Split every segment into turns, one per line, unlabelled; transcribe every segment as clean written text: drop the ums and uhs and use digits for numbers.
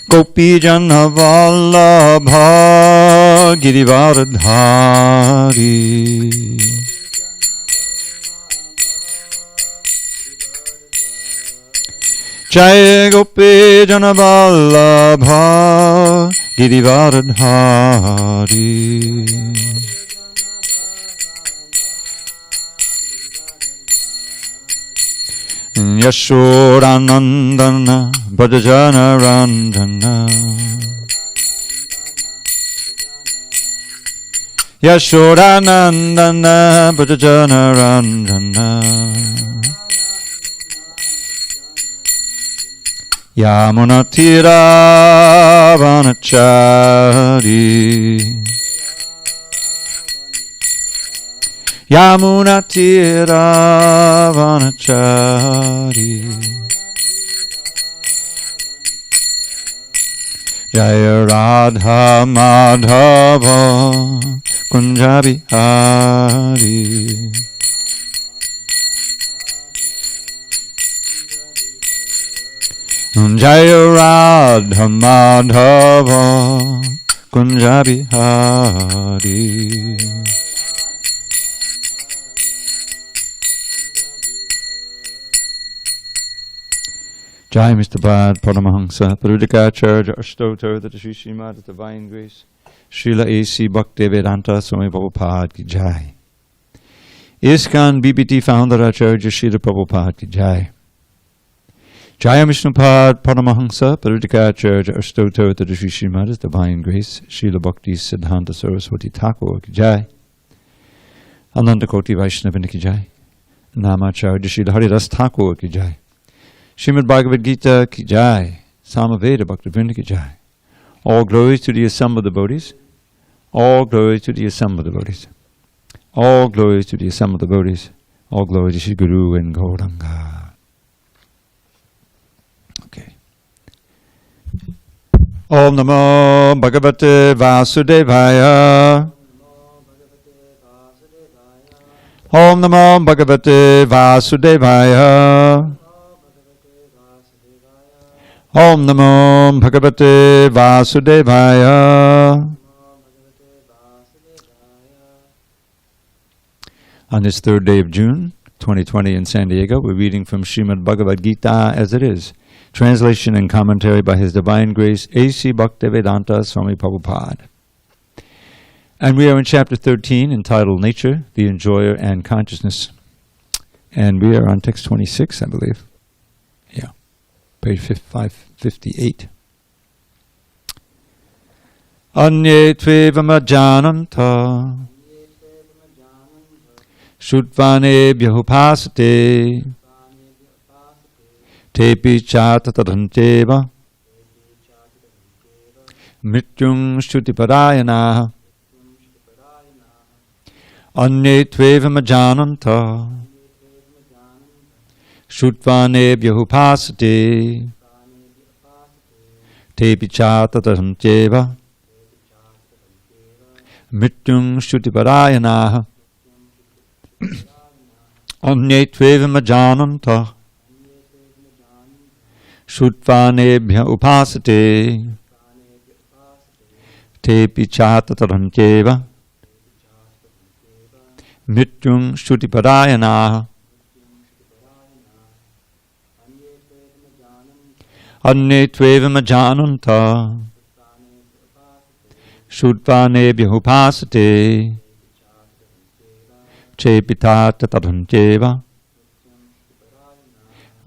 Gopi Jana Vallabha Girivardhari. Jai Gopi Jana Vallabha Girivardhari. Yashodanandana Bhajana Ranjana. Yashodanandana Bhajana Ranjana. Yamunatira Vanachari. Yamunatira Vanachari. Jaya Radha Madhava Kunjabihari. Jaya Radha Madhava Kunjabihari. Jai Mr. Bhad Paramahansa Parudikacharya Ashtotar the Sri Srimad Divine Grace Srila A.C. Bhaktivedanta Swami Prabhupada Ki Jai. ISKCON BBT Founder Acharya Srila Prabhupada Ki Jai. Jai Vishnupad Paramahansa Parudikacharya Ashtotar the Sri Srimad Divine Grace Srila Bhakti Siddhanta Saraswati Thakur Ki Jai. Ananda Koti Vaishnavini Ki Jai. Namacharya Srila Haridas Thakur Ki Jai. Srimad Bhagavad Gita Ki Jai, Samaveda Bhaktivinoda Ki Jai. All glories to the assembled devotees. All glories to the assembled devotees. All glories to the assembled devotees. All glories to Shri Guru and Gauranga. Okay. Om Namo Bhagavate Vasudevaya. Om Namo Bhagavate Vasudevaya. Om Namo Bhagavate Vasudevaya. On this third day of June, 2020 in SanDiego, we're reading from Srimad Bhagavad Gita as it is. Translation and commentary by His Divine Grace, A.C. Bhaktivedanta Swami Prabhupada. And we are in chapter 13 entitled Nature, the Enjoyer and Consciousness. And we are on text 26, I believe. Yeah. Page 558. Anye tvevam ajananta Shudvane bhyahupasate Tepi chatatadhanteva Mrityung shutipadayana Anye tvevam ajananta Shutvane bhyahupasate Tepi chatatadhanteva Mrityung shutipadayana Anye tvevam ajananta Shutvanebhya upasate Tepi chatatadhanteva Mrityung shutipadayana Anye tvevam ajananta Shutvanebhya upasate Chepitata tadhanteva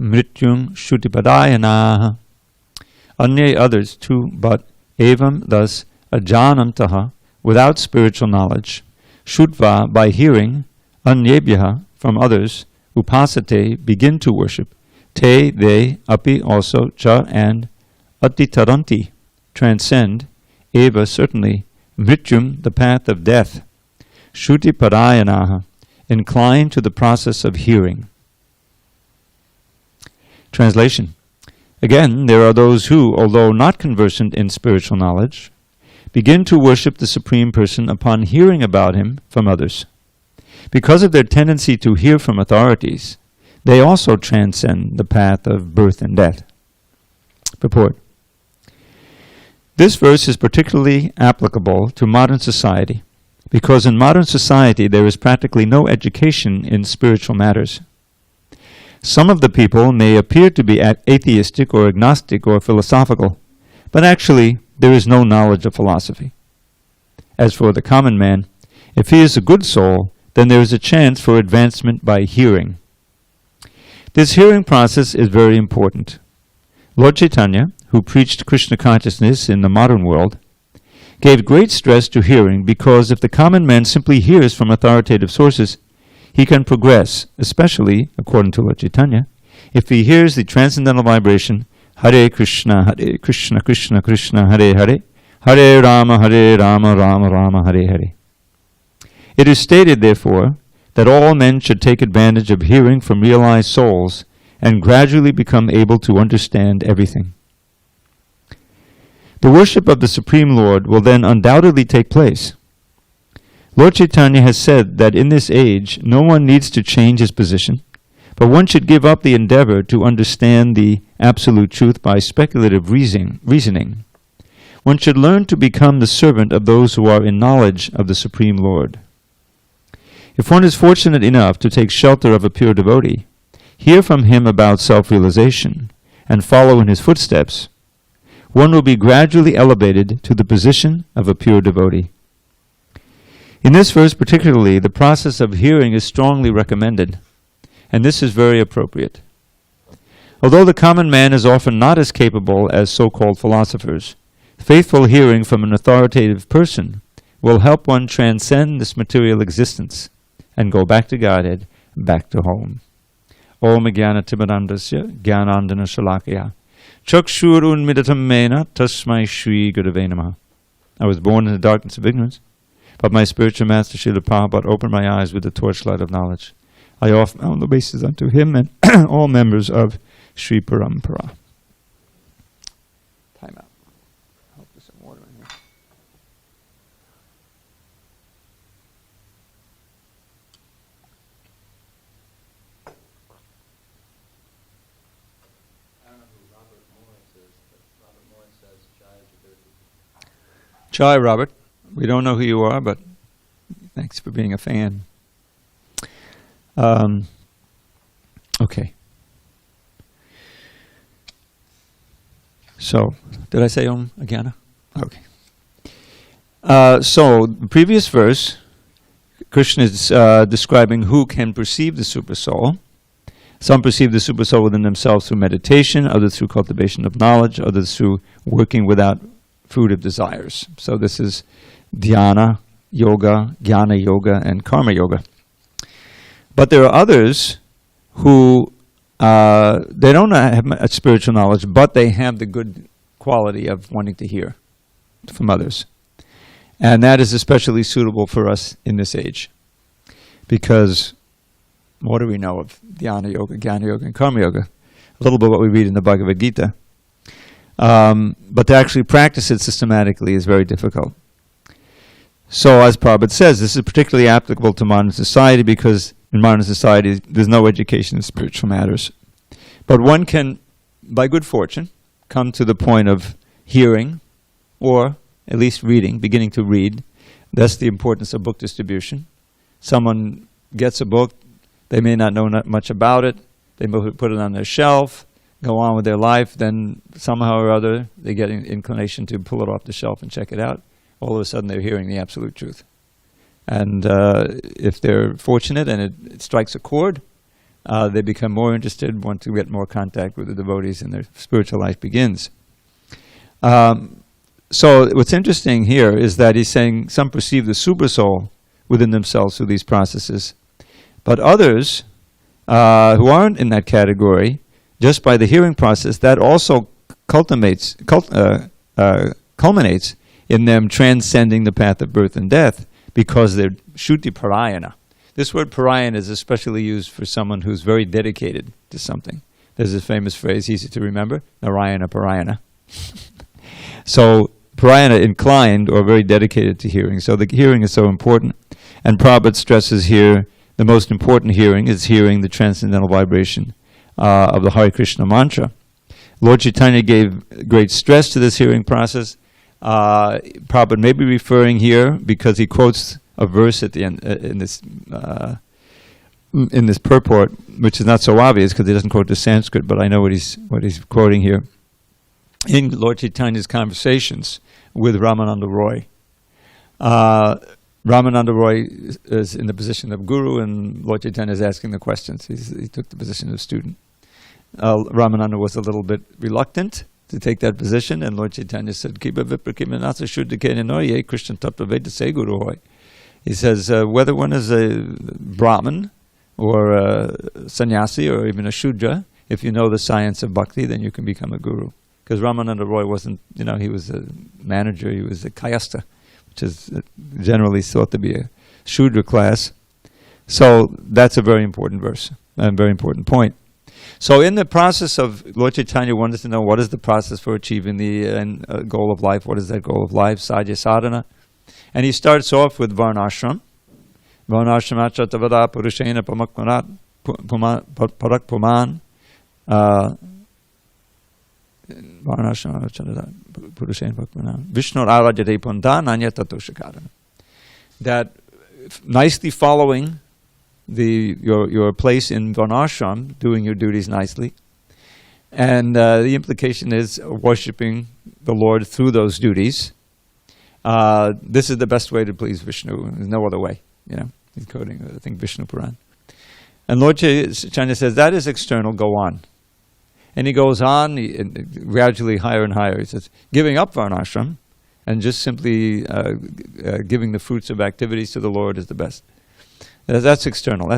Mrityung shutipadayana. Anye others too, but evam thus ajanantaha without spiritual knowledge, shutva by hearing, anyebhya from others, upasate begin to worship, te they, api also, cha and, atitaranti transcend, eva certainly, mrityum the path of death, shutipadayanaha inclined to the process of hearing. Translation. Again, there are those who, although not conversant in spiritual knowledge, begin to worship the Supreme Person upon hearing about Him from others. Because of their tendency to hear from authorities, they also transcend the path of birth and death. Purport. This verse is particularly applicable to modern society, because in modern society there is practically no education in spiritual matters. Some of the people may appear to be atheistic or agnostic or philosophical, but actually there is no knowledge of philosophy. As for the common man, if he is a good soul, then there is a chance for advancement by hearing. This hearing process is very important. Lord Chaitanya, who preached Krishna consciousness in the modern world, gave great stress to hearing because if the common man simply hears from authoritative sources, he can progress, especially, according to Lord Chaitanya, if he hears the transcendental vibration, Harekrishna, Krishna Krishna, Hare Hare, Hare Rama, Rama Rama, Hare Hare. It is stated, therefore, that all men should take advantage of hearing from realized souls and gradually become able to understand everything. The worship of the Supreme Lord will then undoubtedly take place. Lord Chaitanya has said that in this age no one needs to change his position, but one should give up the endeavor to understand the absolute truth by speculative reasoning. One should learn to become the servant of those who are in knowledge of the Supreme Lord. If one is fortunate enough to take shelter of a pure devotee, hear from him about self-realization, and follow in his footsteps, one will be gradually elevated to the position of a pure devotee. In this verse particularly, the process of hearing is strongly recommended, and this is very appropriate. Although the common man is often not as capable as so-called philosophers, faithful hearing from an authoritative person will help one transcend this material existence and go back to Godhead, back to home. Om Jnana Timirandasya Jnanandana Shalakaya Chakshur Unmidatam Mena Tasmai Shri Gurave Namaha. I was born in the darkness of ignorance, but my spiritual master Srila Prabhupada opened my eyes with the torchlight of knowledge. I offer my obeisances unto him and all members of Sri Parampara. Time out. I'll put some water in here. I don't know who Robert Morris is, but Robert Morris says Jai Jai, Robert. We don't know who you are, but thanks for being a fan. Okay. So, did I say Om Jnana? Okay. So, the previous verse, Krishna is describing who can perceive the Supersoul. Some perceive the Supersoul within themselves through meditation, others through cultivation of knowledge, others through working without fruit of desires. So this is Dhyana Yoga, Jnana Yoga, and Karma Yoga. But there are others who, they don't have much spiritual knowledge, but they have the good quality of wanting to hear from others. And that is especially suitable for us in this age. Because what do we know of Dhyana Yoga, Jnana Yoga, and Karma Yoga? A little bit what we read in the Bhagavad Gita. But to actually practice it systematically is very difficult. So as Prabhupada says, this is particularly applicable to modern society because in modern society there's no education in spiritual matters. But one can, by good fortune, come to the point of hearing, or at least reading, beginning to read. That's the importance of book distribution. Someone gets a book, they may not know much about it, they put it on their shelf, go on with their life, then somehow or other they get an inclination to pull it off the shelf and check it out. All of a sudden they're hearing the absolute truth. And if they're fortunate and it strikes a chord, they become more interested, want to get more contact with the devotees, and their spiritual life begins. So what's interesting here is that he's saying some perceive the Supersoul within themselves through these processes, but others who aren't in that category, just by the hearing process, that also culminates in them transcending the path of birth and death because they're Shruti Parayana. This word Parayana is especially used for someone who's very dedicated to something. There's a famous phrase, easy to remember, Narayana Parayana. So Parayana, inclined or very dedicated to hearing. So the hearing is so important. And Prabhupada stresses here the most important hearing is hearing the transcendental vibration of the Hare Krishna mantra. Lord Chaitanya gave great stress to this hearing process. Prabhupada may be referring here because he quotes a verse at the end in this purport, which is not so obvious because he doesn't quote the Sanskrit, but I know what he's quoting here. In Lord Chaitanya's conversations with Ramananda Roy, Ramananda Roy is in the position of guru, and Lord Chaitanya is asking the questions. He took the position of student. Ramananda was a little bit reluctant to take that position, and Lord Chaitanya said, Kiba vipra kima nasa shuddha kena noye Krishna tattva veda se guru hoy. He says, whether one is a Brahmin, or a sannyasi, or even a Shudra, if you know the science of bhakti, then you can become a guru. Because Ramananda Roy wasn't, he was a manager, he was a kayasta, which is generally thought to be a Shudra class. So that's a very important verse, and very important point. So in the process of, Lord Chaitanya wanted to know what is the process for achieving the goal of life, what is that goal of life, sadhya sadhana. And he starts off with Varnashram. Varnashram achatavada purushena pamakmanat parak puman. Varnashram achatavada purushena pamakmanat. Vishnu arajate punta nanya tatoshakaran. That nicely following your place in Varnashram, doing your duties nicely. And the implication is worshipping the Lord through those duties. This is the best way to please Vishnu. There's no other way. He's quoting, I think, Vishnu Puran. And Lord Chaitanya says, that is external, go on. And he goes on, gradually higher and higher. He says, giving up Varnashram and just simply giving the fruits of activities to the Lord is the best. That's external.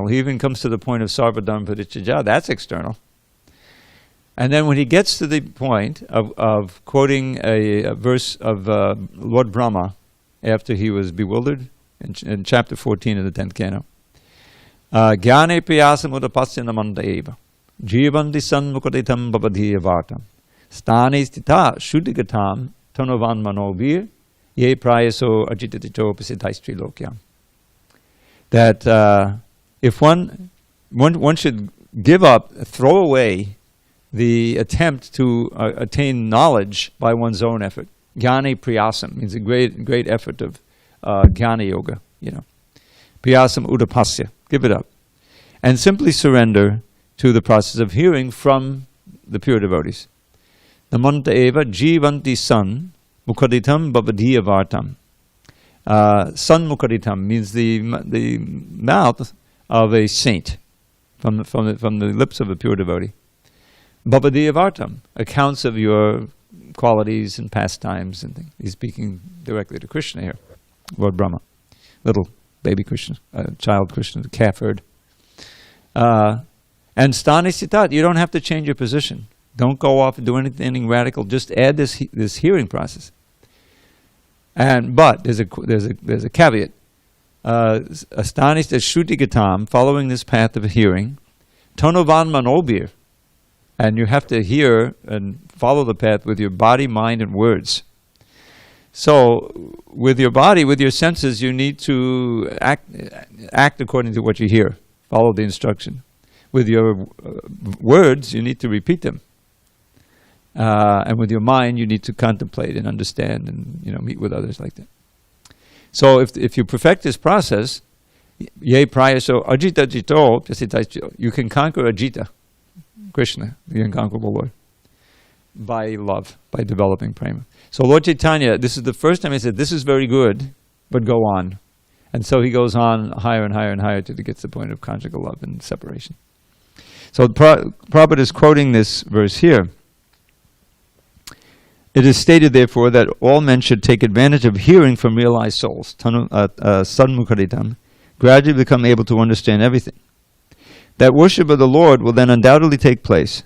He even comes to the point of Sarvadharma Parityajya. That's external. And then when he gets to the point of quoting a verse of Lord Brahma after he was bewildered in chapter 14 of the 10th canto, Jnane priyasam udapasya namanda eva jivanti sanmukaditam babadhiya vartam stane stita shuddhigatam tonovan manovir ye prayaso ajititito pasidhaistri lokyam. That if one should give up, throw away the attempt to attain knowledge by one's own effort. Jnane priyasam means a great effort of jnana yoga, Priyasam udapasya, give it up. And simply surrender to the process of hearing from the pure devotees. Namanta eva jivanti san mukaditam babadhiya vartam. San mukaditam means the mouth of a saint, from the lips of a pure devotee. Babadhiya vartam, accounts of your qualities and pastimes and things. He's speaking directly to Krishna here, Lord Brahma, little baby Krishna, child Krishna, the calf herd. And stani sitat, you don't have to change your position. Don't go off and do anything radical. Just add this hearing process. But there's a caveat. Astani shruti-gatam, following this path of hearing, tonovan manobir, and you have to hear and follow the path with your body, mind, and words. So, with your body, with your senses, you need to act according to what you hear. Follow the instruction. With your words, you need to repeat them. And with your mind, you need to contemplate and understand and meet with others like that. So if you perfect this process, ye prayaso ajita jito, you can conquer Ajita, Krishna, the incomparable Lord, by love, by developing prema. So Lord Chaitanya, this is the first time he said, this is very good, but go on. And so he goes on higher and higher and higher till he gets to the point of conjugal love and separation. So Prabhupada is quoting this verse here. It is stated, therefore, that all men should take advantage of hearing from realized souls, sadmukaditam, gradually become able to understand everything. That worship of the Lord will then undoubtedly take place.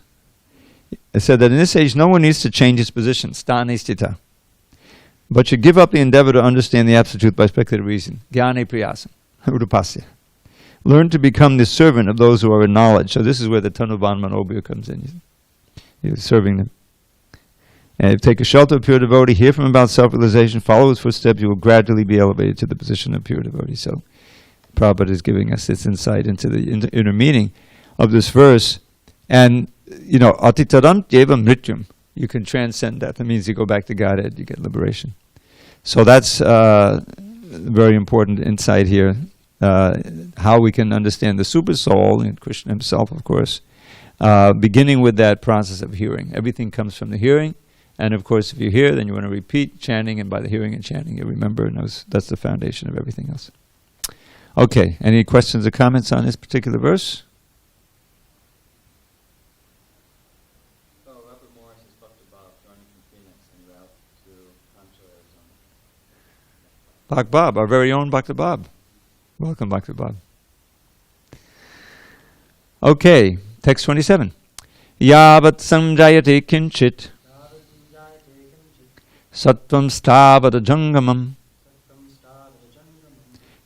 It said that in this age no one needs to change his position, stane stita, but should give up the endeavor to understand the absolute truth by speculative reason, jnane priyasam, udapasya. Learn to become the servant of those who are in knowledge. So this is where the tanuban manobir comes in. You're serving them. And take a shelter of pure devotee, hear from him about self-realization, follow his footsteps, you will gradually be elevated to the position of pure devotee. So Prabhupada is giving us this insight into the inner meaning of this verse. And, atitaram yeva mrityum. You can transcend that. That means you go back to Godhead, you get liberation. So that's very important insight here. How we can understand the super soul, and Krishna himself, of course, beginning with that process of hearing. Everything comes from the hearing. And of course, if you hear, then you want to repeat chanting, and by the hearing and chanting, you remember, and that's the foundation of everything else. Okay, any questions or comments on this particular verse?
So, Robert Morris has talked about joining from Phoenix en route to Concho, Arizona.
Bhagavad, our very own Bhagavad. Welcome, Bhagavad. Okay, text 27. Yavat samjayate kinchit Sattvam stavada jangamam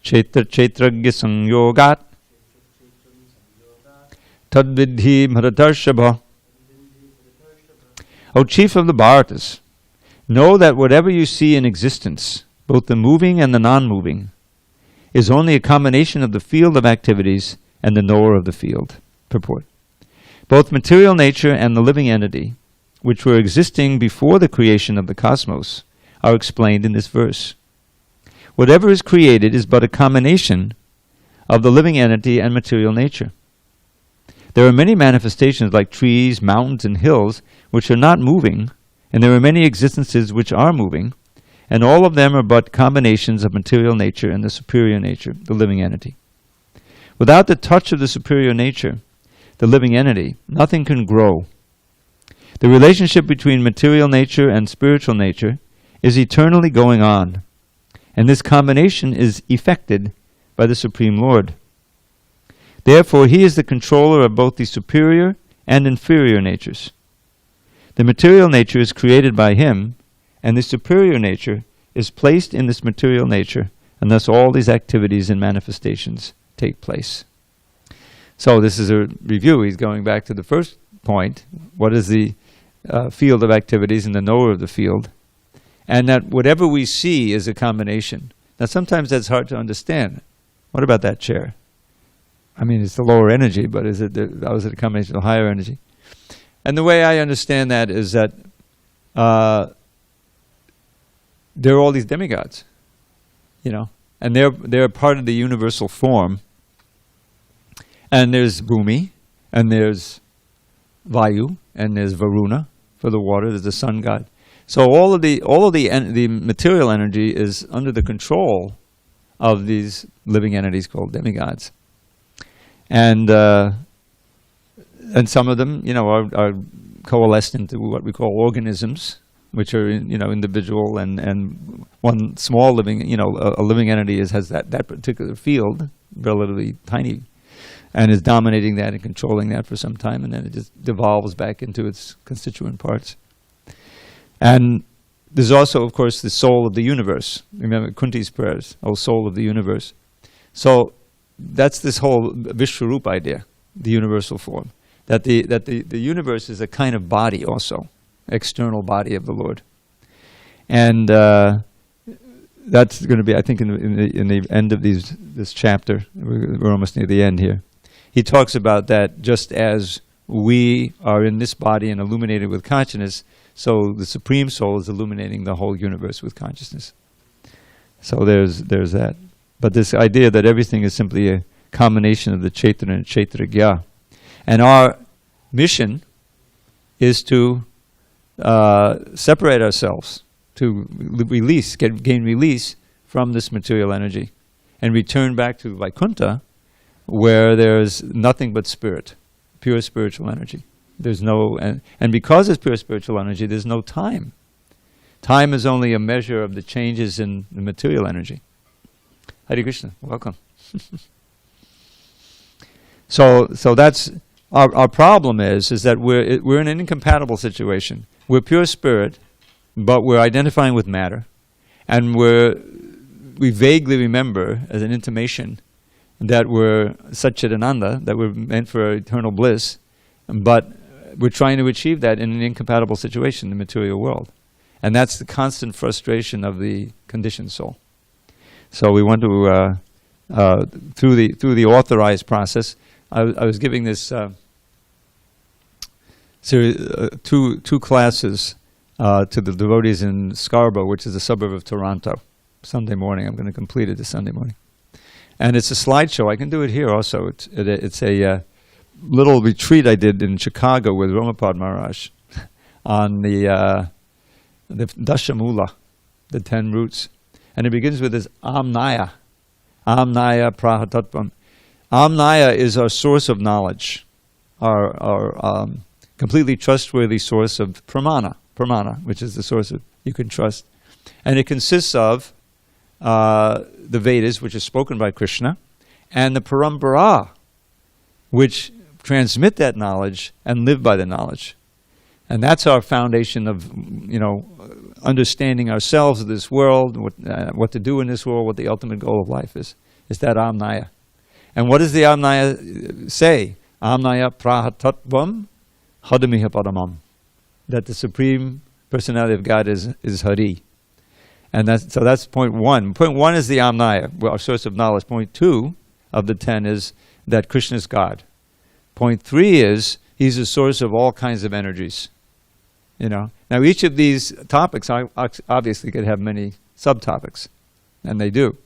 Chetra chetragya sanyogat Tadvidhi mharatarshava. O chief of the Bharatas, know that whatever you see in existence, both the moving and the non-moving, is only a combination of the field of activities and the knower of the field. Purport. Both material nature and the living entity, which were existing before the creation of the cosmos, are explained in this verse. Whatever is created is but a combination of the living entity and material nature. There are many manifestations like trees, mountains, and hills which are not moving, and there are many existences which are moving, and all of them are but combinations of material nature and the superior nature, the living entity. Without the touch of the superior nature, the living entity, nothing can grow. The relationship between material nature and spiritual nature is eternally going on, and this combination is effected by the Supreme Lord. Therefore, He is the controller of both the superior and inferior natures. The material nature is created by Him, and the superior nature is placed in this material nature, and thus all these activities and manifestations take place. So this is a review. He's going back to the first point. What is the field of activities and the knower of the field? And that whatever we see is a combination. Now sometimes that's hard to understand. What about that chair? I mean, it's the lower energy, but is it a combination of higher energy? And the way I understand that is that there are all these demigods, and they're part of the universal form. And there's Bhumi, and there's Vayu, and there's Varuna for the water. There's the sun god. So all of the material energy is under the control of these living entities called demigods, and some of them, are coalesced into what we call organisms, which are individual, and one small living, a living entity has that particular field, relatively tiny, and is dominating that and controlling that for some time, and then it just devolves back into its constituent parts. And there's also, of course, the soul of the universe. Remember Kunti's prayers, O soul of the universe. So that's this whole Vishwarup idea, the universal form, that the universe is a kind of body also, external body of the Lord. And that's going to be, I think, in the end of this chapter. We're almost near the end here. He talks about that just as we are in this body and illuminated with consciousness, so the Supreme Soul is illuminating the whole universe with consciousness. So there's that. But this idea that everything is simply a combination of the Chaitanya and Kshetragya. And our mission is to separate ourselves, to gain release from this material energy, and return back to Vaikuntha, where there's nothing but spirit, pure spiritual energy. There's no, and because it's pure spiritual energy, there's no time. Time is only a measure of the changes in the material energy. Hare Krishna, welcome. So that's our problem is that we're in an incompatible situation. We're pure spirit, but we're identifying with matter, and we vaguely remember as an intimation that we're Satchidananda, that we're meant for eternal bliss, but we're trying to achieve that in an incompatible situation, the material world. And that's the constant frustration of the conditioned soul. So we want to through the authorized process. I was giving this series, two classes to the devotees in Scarborough, which is a suburb of Toronto. Sunday morning, I'm going to complete it this Sunday morning. And it's a slideshow. I can do it here also. It's a little retreat I did in Chicago with Ramapad Maharaj on the Dashamula, the 10 roots. And it begins with this Amnaya. Amnaya Prahatatvam. Amnaya is our source of knowledge, our completely trustworthy source of pramana, which is the source of you can trust. And it consists of the Vedas, which is spoken by Krishna, and the Parampara, which transmit that knowledge and live by the knowledge. And that's our foundation of, understanding ourselves, this world, what to do in this world, what the ultimate goal of life is that Amnaya. And what does the Amnaya say? Amnaya Prahatatvam Hadamiha Paramam. That the Supreme Personality of God is Hari. And that's point one. Point one is the Amnaya, our source of knowledge. Point two of the 10 is that Krishna is God. Point three is he's the source of all kinds of energies. Now each of these topics obviously could have many subtopics, and they do.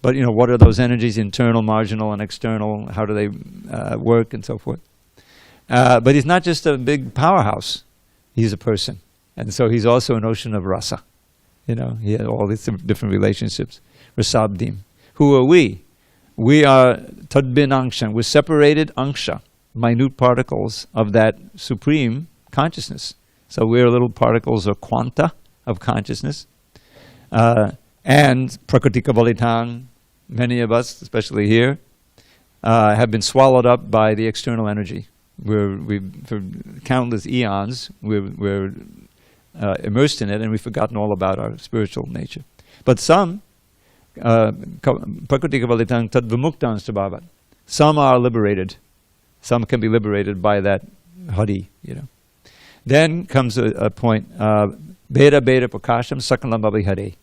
But what are those energies? Internal, marginal, and external. How do they work, and so forth? But he's not just a big powerhouse. He's a person, and so he's also an ocean of rasa. He had all these different relationships. Rasabdim. Who are we? We are tadbin angsha. We're separated angsha, minute particles of that supreme consciousness. So we're little particles or quanta of consciousness. And prakritika balitang, many of us, especially here, have been swallowed up by the external energy. For countless eons, we're immersed in it, and we've forgotten all about our spiritual nature. But some, prakritika balitang tad vimuktan svabhavat. Some are liberated. Some can be liberated by that hari, Then comes a point, beta prakasham sakalam babihare.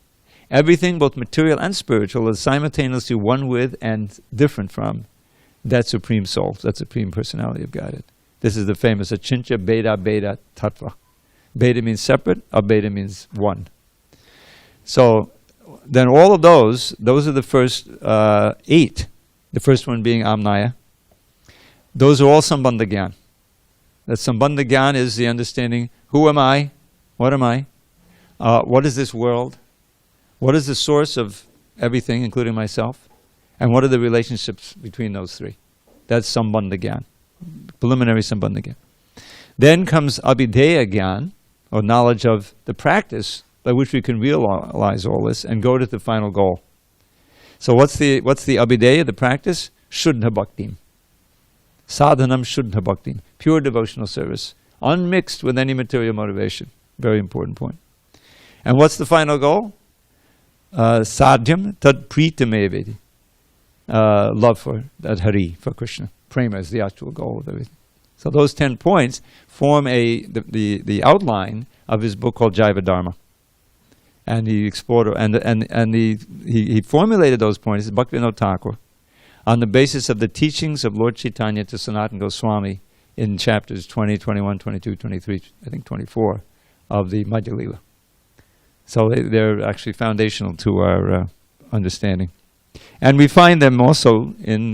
Everything, both material and spiritual, is simultaneously one with and different from that supreme soul, that supreme personality of Godhead. This is the famous achintya beta tattva. Beta means separate, abeta means one. So then all of those are the first 8. The first one being Amnaya. Those are all Sambandha Gyan. That Sambandha Gyan is the understanding, who am I? What am I? What is this world? What is the source of everything, including myself? And what are the relationships between those three? That's Sambandha Gyan, preliminary Sambandha Gyan. Then comes Abhideya Gyan, or knowledge of the practice by which we can realize all this and go to the final goal. So what's the Abhideya, the practice? Shuddha Bhaktim. Sadhanam Shuddha Bhaktim. Pure devotional service, unmixed with any material motivation. Very important point. And what's the final goal? Sadhyam tad pritamevedi. Love for that Hari, for Krishna. Prema is the actual goal of everything. So those 10 points form the outline of his book called Jaiva Dharma. And he explored he formulated those points, Bhaktivinoda Thakur, on the basis of the teachings of Lord Chaitanya to Sanatana Goswami in chapters 20, 21, 22, 23, I think 24 of the Madhya Lila. So they're actually foundational to our understanding. And we find them also in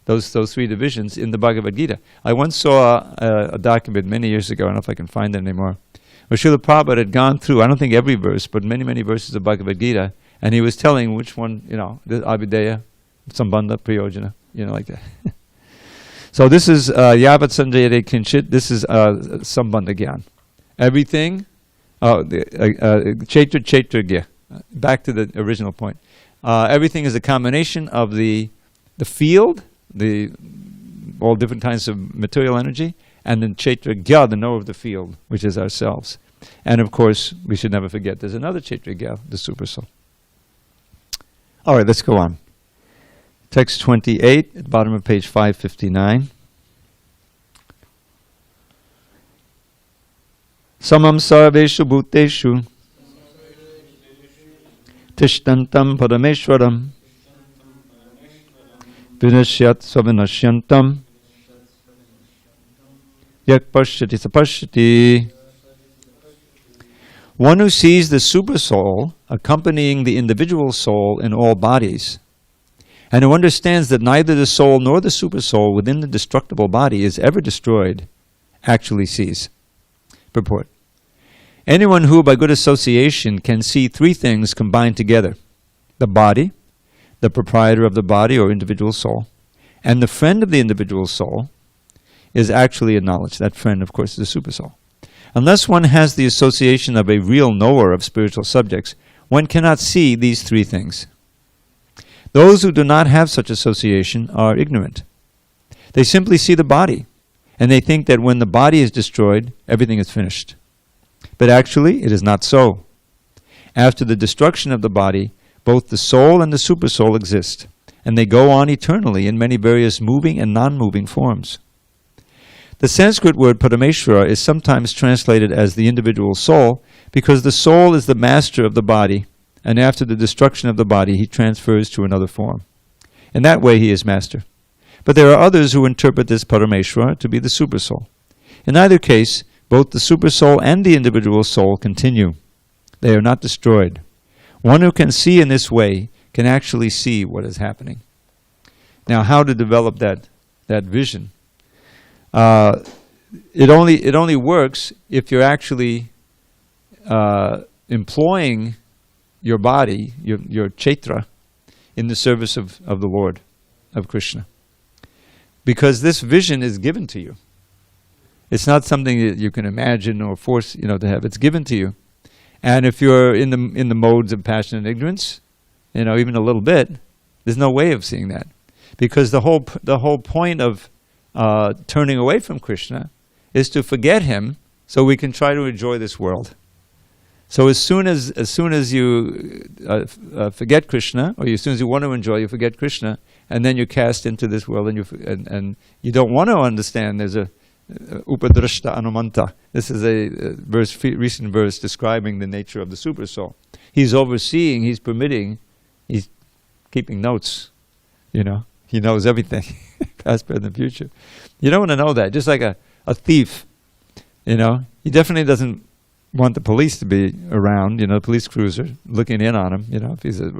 those 3 divisions in the Bhagavad Gita. I once saw a document many years ago, I don't know if I can find it anymore, where Srila Prabhupada had gone through, I don't think every verse, but many, many verses of Bhagavad Gita, and he was telling which one, the Abhideya, Sambandha, Priyojana, like that. So this is Yavat Sanjayate Kinchit, this is Sambandha Gyan. Everything, Chaitra Gya, back to the original point. Everything is a combination of the field, all different kinds of material energy, and then Chaitra Gya, the knower of the field, which is ourselves. And of course, we should never forget there's another Chaitra Gya, the Super Soul. All right, let's go on. Text 28, at the bottom of page 559. Samam sarveshu bhuteshu tishtantam parameshwaram Vinashyat Swavinashyantam Yak Pashyati Sapashyati. One who sees the supersoul accompanying the individual soul in all bodies, and who understands that neither the soul nor the supersoul within the destructible body is ever destroyed, actually sees. Purport. Anyone who, by good association, can see three things combined together: the body, the proprietor of the body or individual soul, and the friend of the individual soul, is actually acknowledged. That friend, of course, is the supersoul. Unless one has the association of a real knower of spiritual subjects, one cannot see these three things. Those who do not have such association are ignorant. They simply see the body, and they think that when the body is destroyed, everything is finished. But actually, it is not so. After the destruction of the body, both the soul and the supersoul exist, and they go on eternally in many various moving and non-moving forms. The Sanskrit word Parameshvara is sometimes translated as the individual soul because the soul is the master of the body, and after the destruction of the body he transfers to another form. In that way he is master. But there are others who interpret this Parameshvara to be the supersoul. In either case, both the supersoul and the individual soul continue. They are not destroyed. One who can see in this way can actually see what is happening. Now, how to develop that vision? It only works if you're actually employing your body, your chaitra, in the service of the Lord, of Krishna. Because this vision is given to you. It's not something that you can imagine or force to have. It's given to you. And if you're in the modes of passion and ignorance, even a little bit, there's no way of seeing that. Because the whole point of turning away from Krishna is to forget him so we can try to enjoy this world. So as soon as you forget Krishna, or as soon as you want to enjoy, you forget Krishna, and then you're cast into this world, and you don't want to understand. There's a upadrashta anumanta. This is a recent verse describing the nature of the supersoul. He's overseeing, he's permitting, he's keeping notes. He knows everything, past, present, and future. You don't want to know that. Just like a thief, he definitely doesn't want the police to be around, police cruiser, looking in on him, if he's a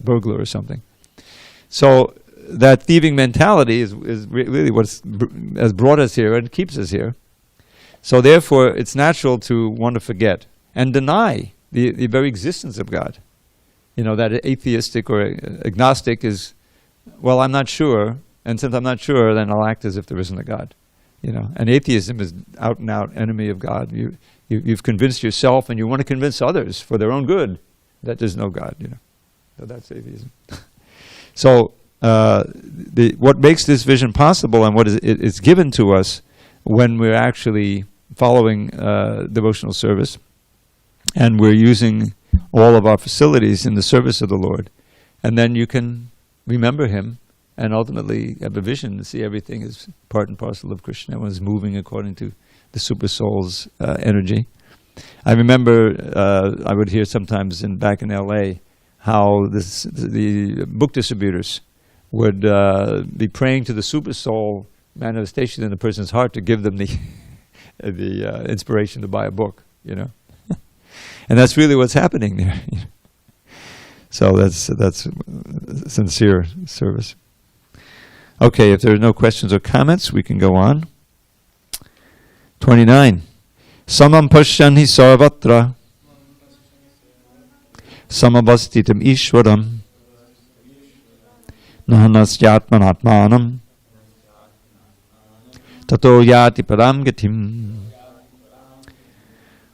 burglar or something. So that thieving mentality is really what has brought us here and keeps us here. So therefore, it's natural to want to forget and deny the very existence of God. That atheistic or agnostic is, well, I'm not sure, and since I'm not sure, then I'll act as if there isn't a God. And atheism is out and out enemy of God. You've convinced yourself, and you want to convince others for their own good that there's no God. So that's atheism. So what makes this vision possible, and what is given to us when we're actually following devotional service, and we're using all of our facilities in the service of the Lord, and then you can remember him and ultimately have a vision to see everything as part and parcel of Krishna. Everyone's moving according to the super soul's energy. I remember I would hear sometimes back in LA how the book distributors would be praying to the super soul manifestation in the person's heart to give them the inspiration to buy a book, and that's really what's happening there. So that's sincere service. Okay, if there are no questions or comments, we can go on. 29. Samam pashyan hi sarvatra samavastitam ishwaram nahanasyatmanatmanam tato yati param gatim.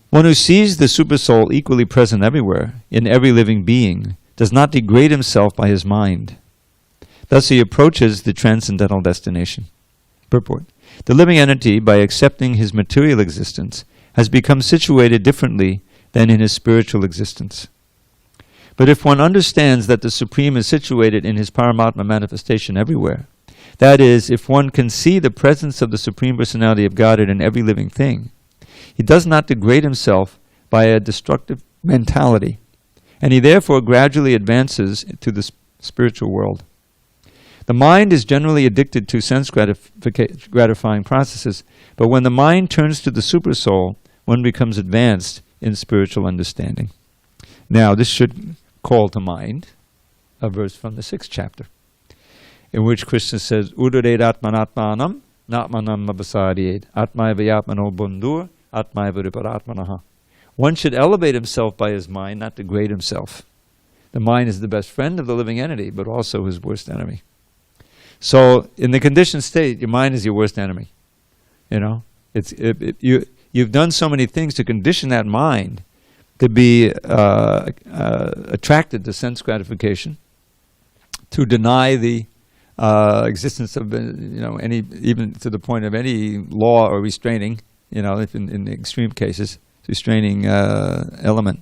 One who sees the supersoul equally present everywhere, in every living being, does not degrade himself by his mind. Thus he approaches the transcendental destination. Purport. The living entity, by accepting his material existence, has become situated differently than in his spiritual existence. But if one understands that the Supreme is situated in his Paramatma manifestation everywhere, that is, if one can see the presence of the Supreme Personality of Godhead in every living thing, he does not degrade himself by a destructive mentality, and he therefore gradually advances to the spiritual world. The mind is generally addicted to sense gratifying processes, but when the mind turns to the Supersoul, one becomes advanced in spiritual understanding. Now, this should call to mind a verse from the 6th chapter, in which Krishna says, Udared atmanatmanam, natmanam abhasadiyed, atmaiva yatmano bundur, atmaiva riparatmanaha. One should elevate himself by his mind, not degrade himself. The mind is the best friend of the living entity, but also his worst enemy. So, in the conditioned state, your mind is your worst enemy. You know, you've done so many things to condition that mind to be attracted to sense gratification, to deny the existence of, any, even to the point of any law or restraining, in extreme cases, restraining element.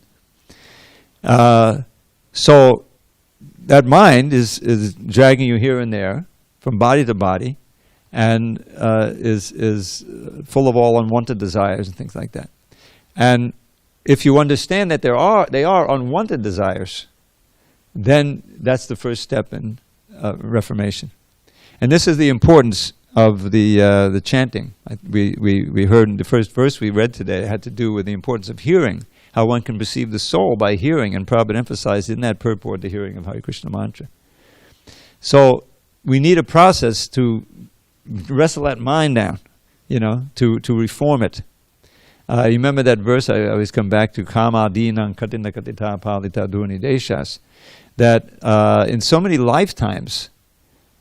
So that mind is dragging you here and there, from body to body, and is full of all unwanted desires and things like that. And if you understand that they are unwanted desires, then that's the first step in reformation. And this is the importance of the chanting. We heard in the first verse we read today, it had to do with the importance of hearing, how one can perceive the soul by hearing, and Prabhupada emphasized in that purport the hearing of Hare Krishna mantra. So we need a process to wrestle that mind down, to reform it. You remember that verse I always come back to, Kama dinang katina katita palita durni deshas, that in so many lifetimes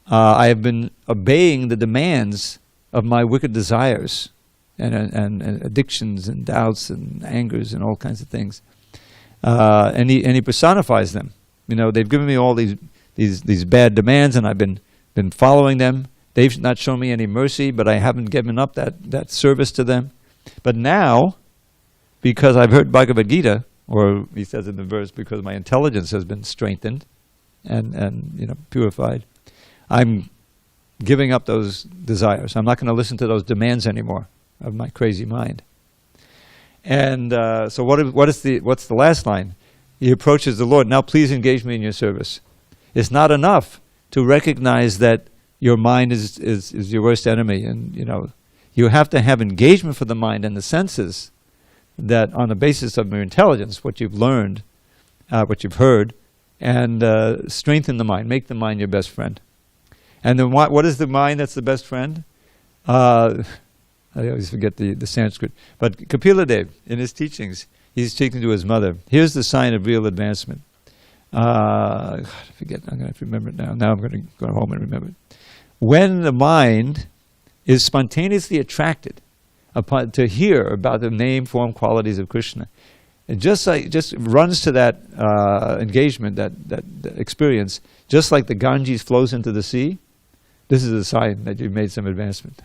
I have been obeying the demands of my wicked desires and addictions and doubts and angers and all kinds of things. And he personifies them. They've given me all these bad demands, and I've been following them. They've not shown me any mercy, but I haven't given up that service to them. But now, because I've heard Bhagavad Gita, or he says in the verse, because my intelligence has been strengthened and purified, I'm giving up those desires. I'm not going to listen to those demands anymore of my crazy mind. And so what's the last line? He approaches the Lord. Now please engage me in your service. It's not enough to recognize that your mind is your worst enemy, and you have to have engagement for the mind and the senses, that on the basis of your intelligence, what you've learned, what you've heard, and strengthen the mind, make the mind your best friend. And then what is the mind that's the best friend? I always forget the Sanskrit. But Kapila Dev, in his teachings, he's speaking to his mother. Here's the sign of real advancement. I forget, I'm going to have to remember it now. Now I'm going to go home and remember it. When the mind is spontaneously attracted to hear about the name, form, qualities of Krishna, it just runs to that engagement, that experience, just like the Ganges flows into the sea. This is a sign that you've made some advancement.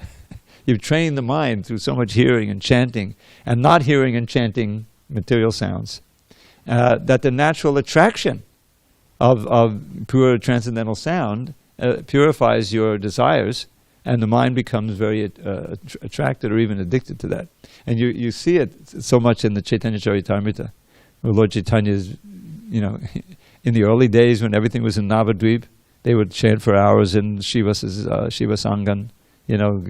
You've trained the mind through so much hearing and chanting, and not hearing and chanting material sounds, that the natural attraction of pure transcendental sound purifies your desires, and the mind becomes very attracted or even addicted to that. And you see it so much in the Chaitanya Charitamrita, where Lord Chaitanya is, in the early days when everything was in Navadvip, they would chant for hours in Shiva Sangan,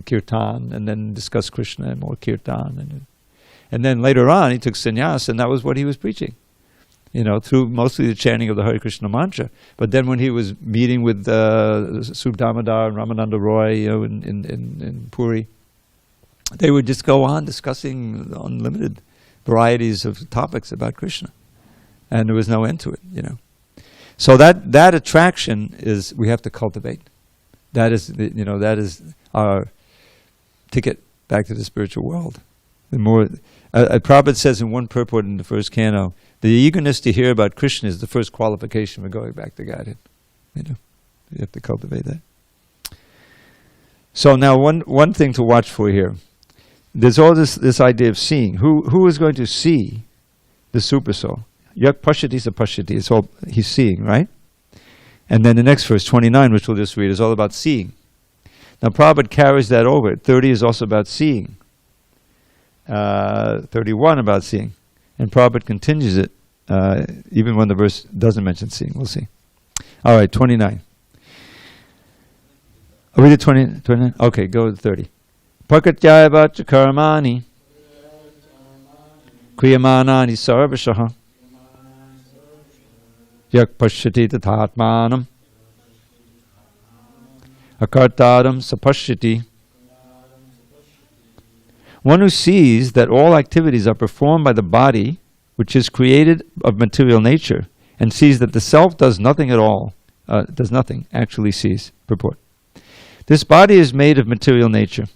kirtan, and then discuss Krishna and more kirtan. And then later on, he took sannyas, and that was what he was preaching, through mostly the chanting of the Hare Krishna mantra. But then when he was meeting with Sub Damodar and Ramananda Roy, in Puri, they would just go on discussing unlimited varieties of topics about Krishna. And there was no end to it, So that attraction we have to cultivate. That is, that is our ticket back to the spiritual world. The more, Prabhupada says in one purport in the first canto, the eagerness to hear about Krishna is the first qualification for going back to Godhead. You have to cultivate that. So now one thing to watch for here. There's all this idea of seeing. Who is going to see the super soul? Yak pashati sa pashati. It's all he's seeing, right? And then the next verse, 29, which we'll just read, is all about seeing. Now Prabhupada carries that over. 30 is also about seeing. 31 about seeing. And Prabhupada continues it, even when the verse doesn't mention seeing. We'll see. All right, 29. Are we did 20? Okay, go to 30. Prakatyaya vacha karmani kriyamanani sarvashaha yak pashyati tathatmanam akartaram sapashyati. One who sees that all activities are performed by the body, which is created of material nature, and sees that the self does nothing at all, actually sees, purport. This body is made of material nature,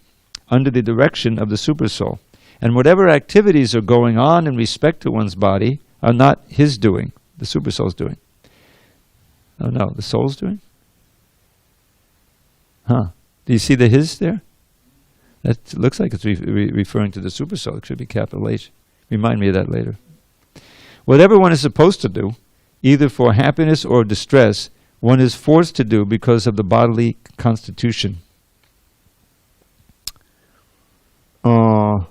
under the direction of the Supersoul, and whatever activities are going on in respect to one's body are not his doing, the Supersoul's doing. Oh no, the Soul's doing? Huh. Do you see the his there? That looks like it's referring to the Supersoul. It should be capital H. Remind me of that later. Whatever one is supposed to do, either for happiness or distress, one is forced to do because of the bodily constitution. The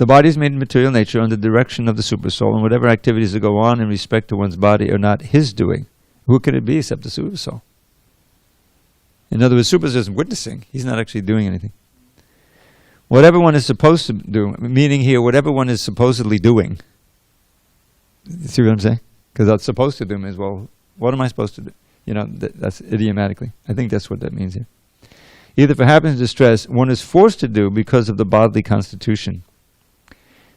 body is made in material nature under the direction of the Supersoul, and whatever activities that go on in respect to one's body are not his doing. Who can it be except the Supersoul? In other words, Supersoul isn't witnessing. He's not actually doing anything. Whatever one is supposed to do, meaning here, whatever one is supposedly doing. You see what I'm saying? Because that's supposed to do means, well, what am I supposed to do? You know, that's idiomatically. I think that's what that means here. Either for happiness or distress, one is forced to do because of the bodily constitution.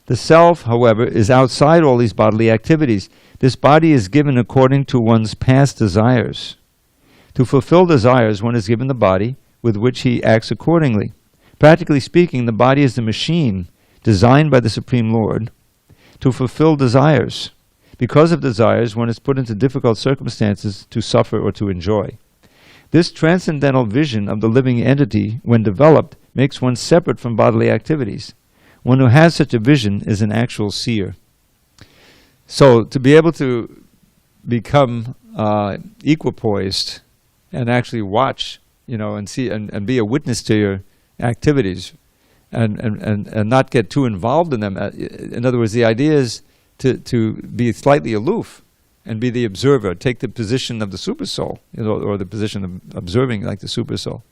The self, however, is outside all these bodily activities. This body is given according to one's past desires. To fulfill desires, one is given the body with which he acts accordingly. Practically speaking, the body is the machine designed by the Supreme Lord to fulfill desires. Because of desires, one is put into difficult circumstances to suffer or to enjoy. This transcendental vision of the living entity, when developed, makes one separate from bodily activities. One who has such a vision is an actual seer. So, to be able to become equipoised and actually watch, and see and be a witness to your activities, and not get too involved in them. In other words, the idea is to be slightly aloof and be the observer, take the position of the Supersoul, or the position of observing like the Supersoul.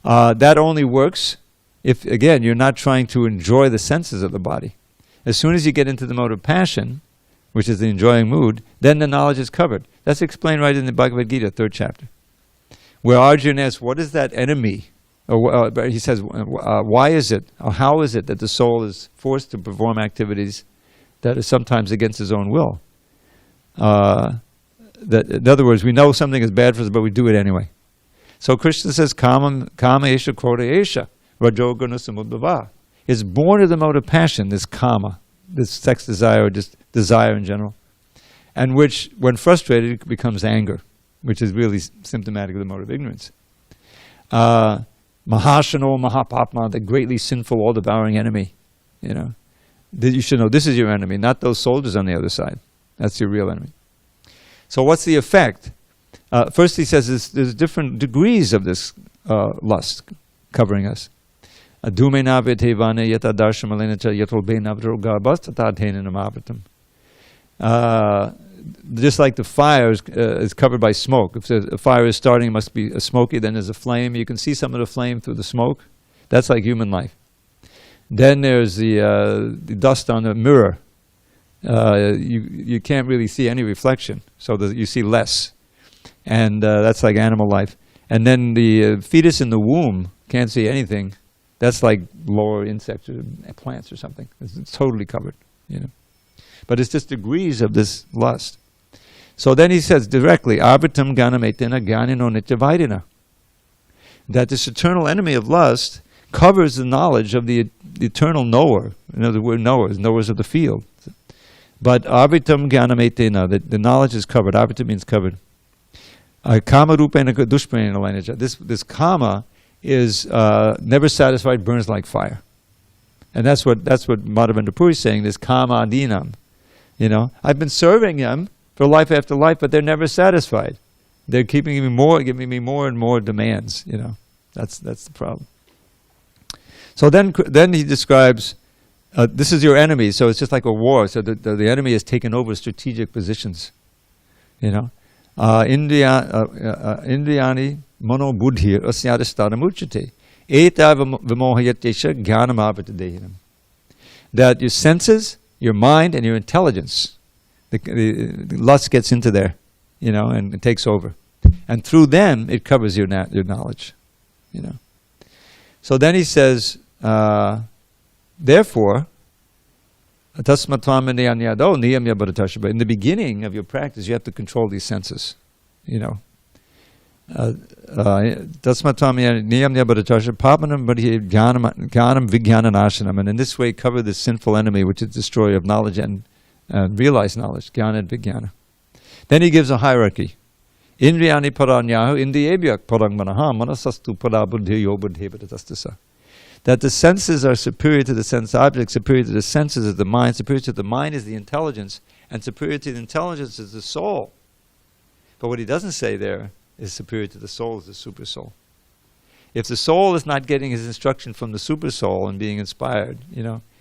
That only works if, again, you're not trying to enjoy the senses of the body. As soon as you get into the mode of passion, which is the enjoying mood, then the knowledge is covered. That's explained right in the Bhagavad Gita, 3rd chapter, where Arjuna asks, what is that enemy? Or he says, why is it, or how is it that the soul is forced to perform activities that are sometimes against his own will? That, in other words, we know something is bad for us, but we do it anyway. So Krishna says, kama esha krodha esha, rajoguna samudbhava. It's born of the mode of passion, this kama, this sex desire, or just desire in general, and which, when frustrated, becomes anger, which is really symptomatic of the mode of ignorance. Mahashano Mahapapma, the greatly sinful, all-devouring enemy. You should know this is your enemy, not those soldiers on the other side. That's your real enemy. So what's the effect? First he says there's different degrees of this lust covering us. Just like the fire is covered by smoke. If a fire is starting, it must be smoky, then there's a flame. You can see some of the flame through the smoke. That's like human life. Then there's the dust on the mirror. You can't really see any reflection, so you see less. And that's like animal life. And then the fetus in the womb can't see anything. That's like lower insects or plants or something. It's totally covered, But it's just degrees of this lust. So then he says directly, Arbitam ganametena ganino nityavaidina. That this eternal enemy of lust covers the knowledge of the eternal knower. In other words, knowers of the field. But arbitam ganametena, the knowledge is covered. Arbitam means covered. Kama rupena dushprena lainaja. This kama is never satisfied, burns like fire. And that's what Madhavendra Puri is saying, this kama adinam. I've been serving them for life after life, but they're never satisfied. They're giving me more and more demands. That's the problem. So then he describes, this is your enemy. So it's just like a war. So the enemy has taken over strategic positions. Indriyani mano buddhir asyadistana muchate. Eta vimohayatyesha jnanamavatadehinam. That your senses, your mind, and your intelligence, the lust gets into there, and it takes over. And through them, it covers your knowledge, So then he says, therefore, in the beginning of your practice, you have to control these senses, And in this way cover the sinful enemy, which is the destroyer of knowledge and realized knowledge, jnana and vijnana. Then he gives a hierarchy. Indriyani paranyahu indriyebhyak parang manaha manasastu para buddhiyo buddhivadastasa. That the senses are superior to the sense objects, superior to the senses of the mind, superior to the mind is the intelligence, and superior to the intelligence is the soul. But what he doesn't say there is superior to the soul is the super soul. If the soul is not getting his instruction from the super soul and being inspired,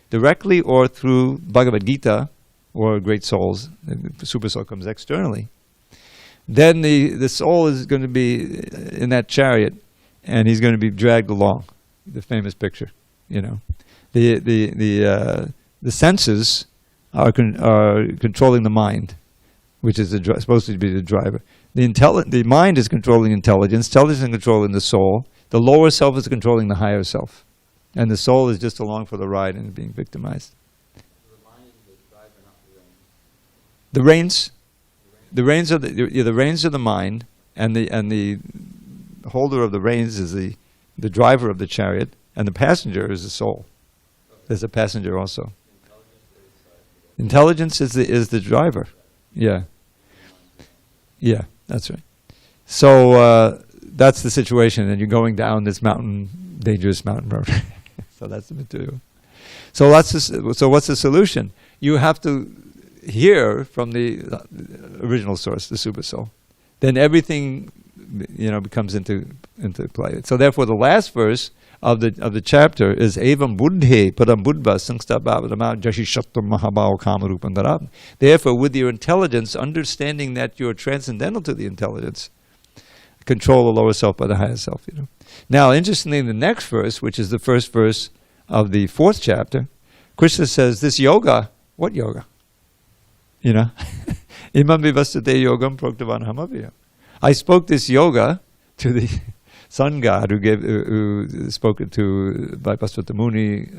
directly or through Bhagavad Gita or great souls, the super soul comes externally, then the soul is going to be in that chariot and he's going to be dragged along. The famous picture, The senses are controlling the mind, which is supposed to be the driver. The mind is controlling intelligence is controlling the soul. The lower self is controlling the higher self. And the soul is just along for the ride and being victimized.
The mind is the driver, not the reins.
The reins? The reins are the mind, and the holder of the reins is the driver of the chariot, and the passenger is the soul. There's a passenger also. Intelligence is the driver. Yeah. Yeah, that's right. So that's the situation, and you're going down this dangerous mountain road. So that's the material. So what's the solution? You have to hear from the original source, the super soul. Then everything becomes into play. So therefore, the last verse of the chapter is Evam buddhe param buddha sangstabhavadama jashishattam mahabhava kamarupam darabam. Therefore, with your intelligence, understanding that you're transcendental to the intelligence, control the lower self by the higher self. Now, interestingly, in the next verse, which is the first verse of the 4th chapter, Krishna says, this yoga, what yoga? Imam vivastate yogam proktavan hamavyam. I spoke this yoga to the sun god who spoken to by Pasvata Muni,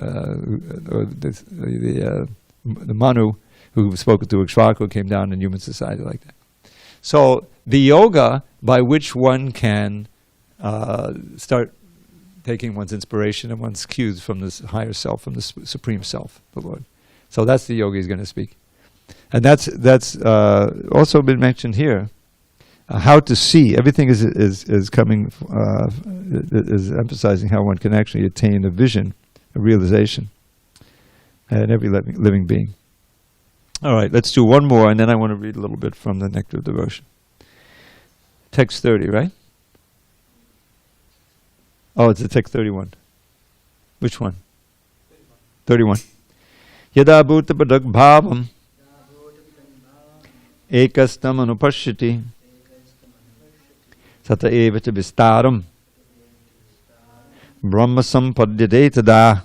or the Manu who spoke to Ikshvaku, who came down in human society like that. So the yoga by which one can start taking one's inspiration and one's cues from this higher self, from the supreme self, the Lord. So that's the yoga he's going to speak. And that's also been mentioned here. How to see. Everything is coming, is emphasizing how one can actually attain a vision, a realization, in every living being. All right, let's do one more, and then I want to read a little bit from the Nectar of Devotion. Text 30, right? Oh, it's the text 31. Which one? 31. Yada bhuta padak bhavam ekastam anupashyati Sata eva cha vistaram brahma sampadhyate tada.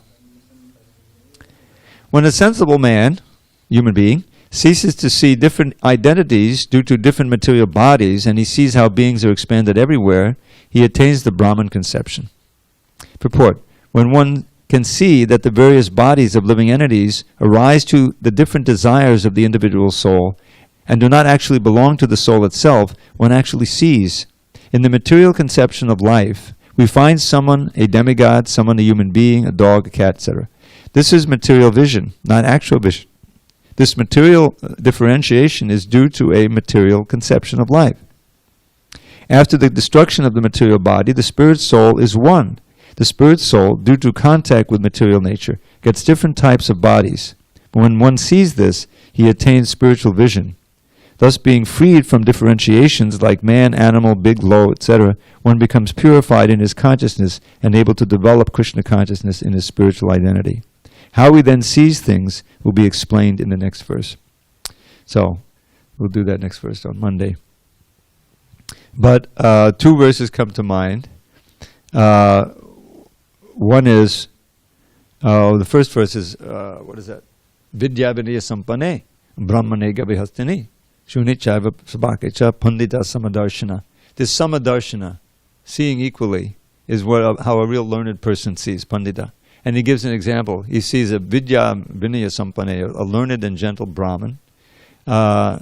When a sensible man, human being, ceases to see different identities due to different material bodies, and he sees how beings are expanded everywhere, he attains the Brahman conception. Purport: when one can see that the various bodies of living entities arise to the different desires of the individual soul and do not actually belong to the soul itself, one actually sees. In the material conception of life, we find someone a demigod, someone a human being, a dog, a cat, etc. This is material vision, not actual vision. This material differentiation is due to a material conception of life. After the destruction of the material body, the spirit soul is one. The spirit soul, due to contact with material nature, gets different types of bodies. When one sees this, he attains spiritual vision. Thus, being freed from differentiations like man, animal, big, low, etc., one becomes purified in his consciousness and able to develop Krishna consciousness in his spiritual identity. How he then sees things will be explained in the next verse. So, we'll do that next verse on Monday. But two verses come to mind. One is, the first verse is, what is that? Vidya vinaya sampane, brahmane gabihastini, shunichaiva sabhakecha pandita samadarshana. This samadarshana, seeing equally, is how a real learned person sees, pandita. And he gives an example. He sees a vidya vinaya sampane, a learned and gentle Brahman, a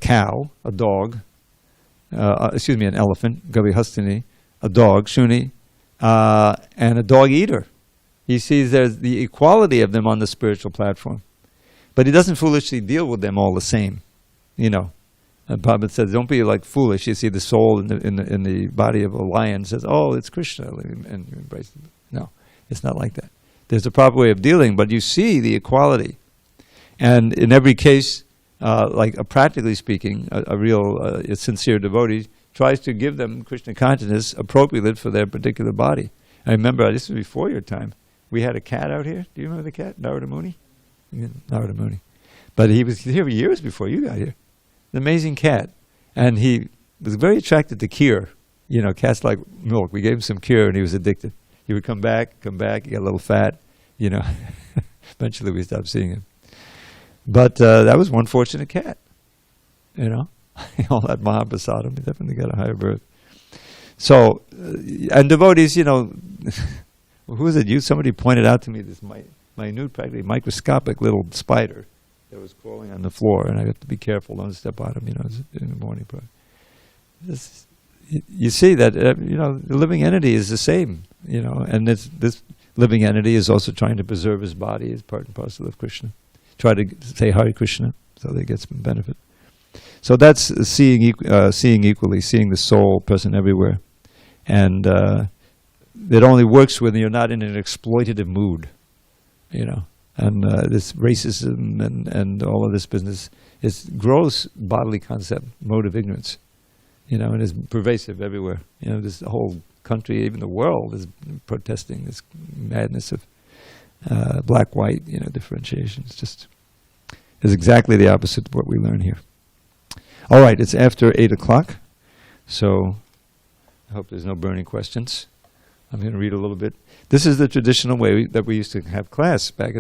cow, a dog, an elephant, gabihastini, a dog, shuni, and a dog eater. He sees there's the equality of them on the spiritual platform. But he doesn't foolishly deal with them all the same. You know, Bhagavad says, don't be like foolish. You see the soul in the body of a lion says, oh, it's Krishna, and you embrace it. No, it's not like that. There's a proper way of dealing, but you see the equality. And in every case, practically speaking, a real sincere devotee tries to give them Krishna consciousness appropriate for their particular body. I remember, this was before your time, we had a cat out here. Do you remember the cat, Narada Muni? Narada Muni. But he was here years before you got here. An amazing cat. And he was very attracted to kheer. You know, cats like milk. We gave him some kheer and he was addicted. He would come back, he got a little fat, you know. Eventually we stopped seeing him. But that was one fortunate cat, you know. All that Mahaprasadam, he definitely got a higher birth. So, and devotees, you know, who was it? Somebody pointed out to me this minute, practically microscopic little spider that was crawling on the floor, and I have to be careful, don't step on him, you know, in the morning. But you see that, you know, the living entity is the same, you know, and this living entity is also trying to preserve his body as part and parcel of Krishna. Try to say harekrishna so they get some benefit. So that's seeing equally, seeing the soul present everywhere. And it only works when you're not in an exploitative mood, you know. And this racism and all of this business is gross bodily concept, mode of ignorance, you know, and is pervasive everywhere. You know, this whole country, even the world, is protesting this madness of black-white, you know, differentiation. It's just is exactly the opposite of what we learn here. All right, it's after 8 o'clock, so I hope there's no burning questions. I'm going to read a little bit. This is the traditional way that we used to have class back at